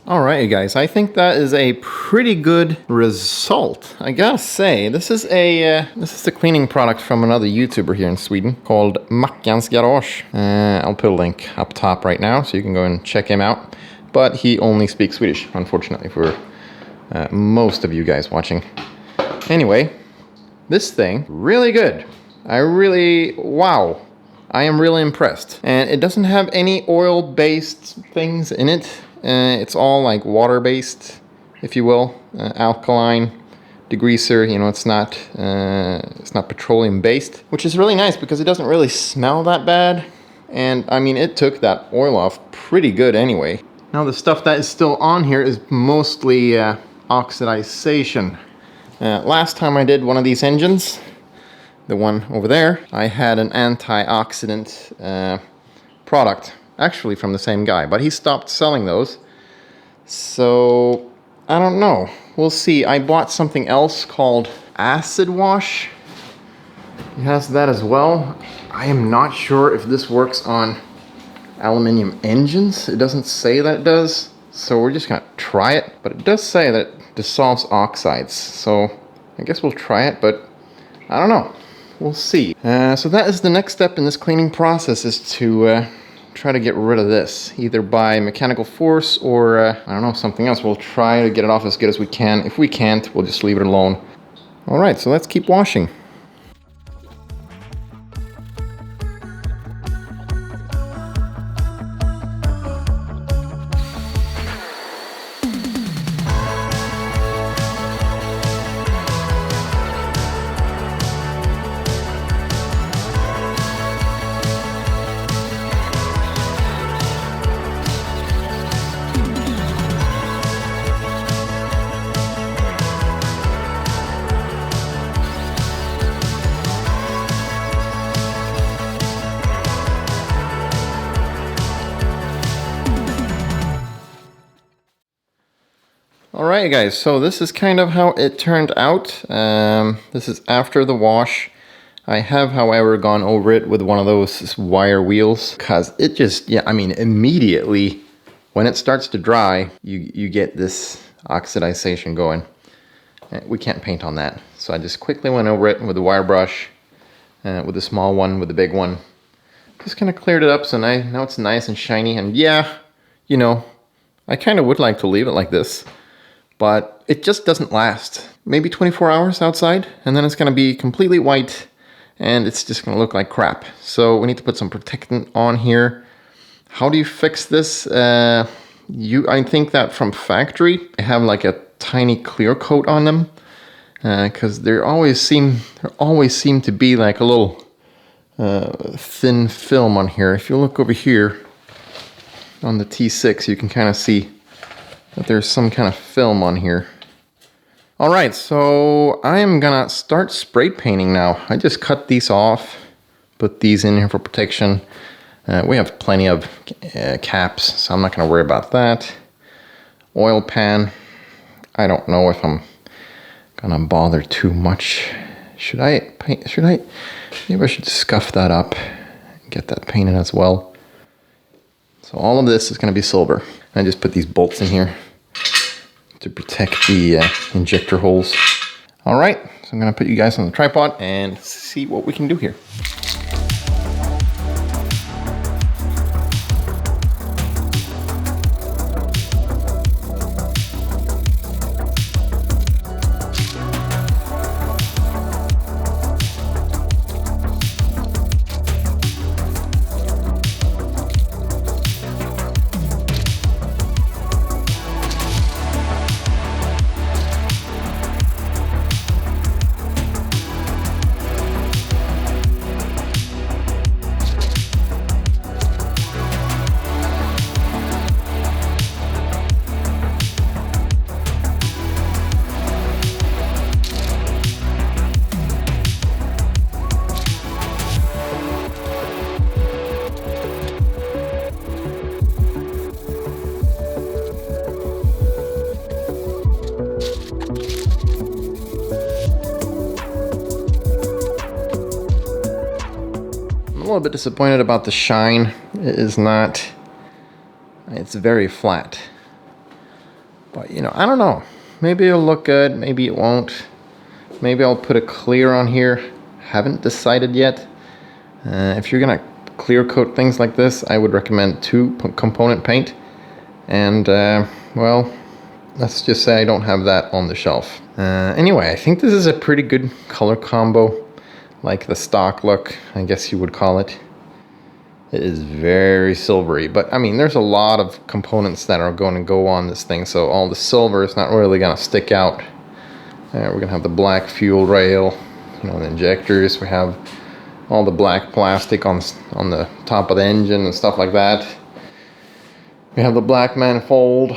Alright guys, I think that is a pretty good result. I gotta say, this is the cleaning product from another YouTuber here in Sweden called Backmans Garage. I'll put a link up top right now so you can go and check him out. But he only speaks Swedish, unfortunately, for most of you guys watching. Anyway, this thing, really good. Wow. I am really impressed. And it doesn't have any oil-based things in it. It's all like water-based, if you will, alkaline, degreaser. You know, it's not petroleum-based, which is really nice because it doesn't really smell that bad. And I mean, it took that oil off pretty good anyway. Now the stuff that is still on here is mostly oxidation. Last time I did one of these engines, the one over there, I had an antioxidant product, actually from the same guy, but he stopped selling those. So I don't know, we'll see. I bought something else called acid wash. It has that as well. I am not sure if this works on aluminum engines. It doesn't say that it does, so we're just gonna try it. But it does say that it dissolves oxides, so I guess we'll try it, but I don't know. We'll see. So that is the next step in this cleaning process, is to try to get rid of this, either by mechanical force or I don't know, something else. We'll try to get it off as good as we can. If we can't, we'll just leave it alone. All right, so let's keep washing. Alright guys, so this is kind of how it turned out. This is after the wash. I have, however, gone over it with one of those wire wheels, because it just, yeah, I mean, immediately when it starts to dry, you get this oxidation going. We can't paint on that, so I just quickly went over it with the wire brush, with the small one, with the big one. Just kind of cleared it up, so now it's nice and shiny. And yeah, you know, I kind of would like to leave it like this, but it just doesn't last. Maybe 24 hours outside, and then it's going to be completely white, and it's just going to look like crap. So we need to put some protectant on here. How do you fix this? I think that from factory, they have like a tiny clear coat on them, because there always seem to be like a little thin film on here. If you look over here on the T6, you can kind of see that there's some kind of film on here. Alright, so I am gonna start spray painting now. I just cut these off, put these in here for protection. We have plenty of caps, so I'm not gonna worry about that. Oil pan, I don't know if I'm gonna bother too much. Should I paint? Maybe I should scuff that up and get that painted as well. So all of this is gonna be silver. I just put these bolts in here to protect the injector holes. All right, so I'm gonna put you guys on the tripod and see what we can do here. I'm a little bit disappointed about the shine. It is not, it's very flat. But, you know, I don't know. Maybe it'll look good, maybe it won't. Maybe I'll put a clear on here. Haven't decided yet. If you're gonna clear coat things like this, I would recommend 2-component paint. And, well, let's just say I don't have that on the shelf. Anyway, I think this is a pretty good color combo. Like the stock look, I guess you would call it. It is very silvery, but I mean, there's a lot of components that are going to go on this thing, so all the silver is not really going to stick out. We're going to have the black fuel rail, you know, the injectors. We have all the black plastic on the top of the engine and stuff like that. We have the black manifold.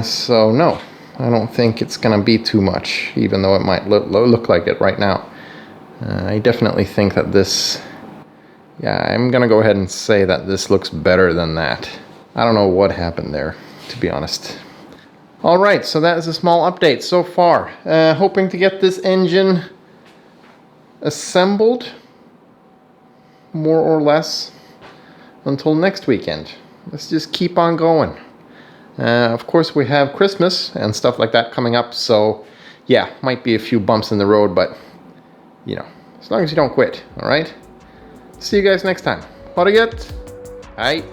So no, I don't think it's going to be too much, even though it might look like it right now. I definitely think that this... Yeah, I'm gonna go ahead and say that this looks better than that. I don't know what happened there, to be honest. Alright, so that is a small update so far. Hoping to get this engine assembled, more or less, until next weekend. Let's just keep on going. Of course, we have Christmas and stuff like that coming up, so yeah, might be a few bumps in the road, but, you know, as long as you don't quit, alright? See you guys next time. Ha det gött! Hej!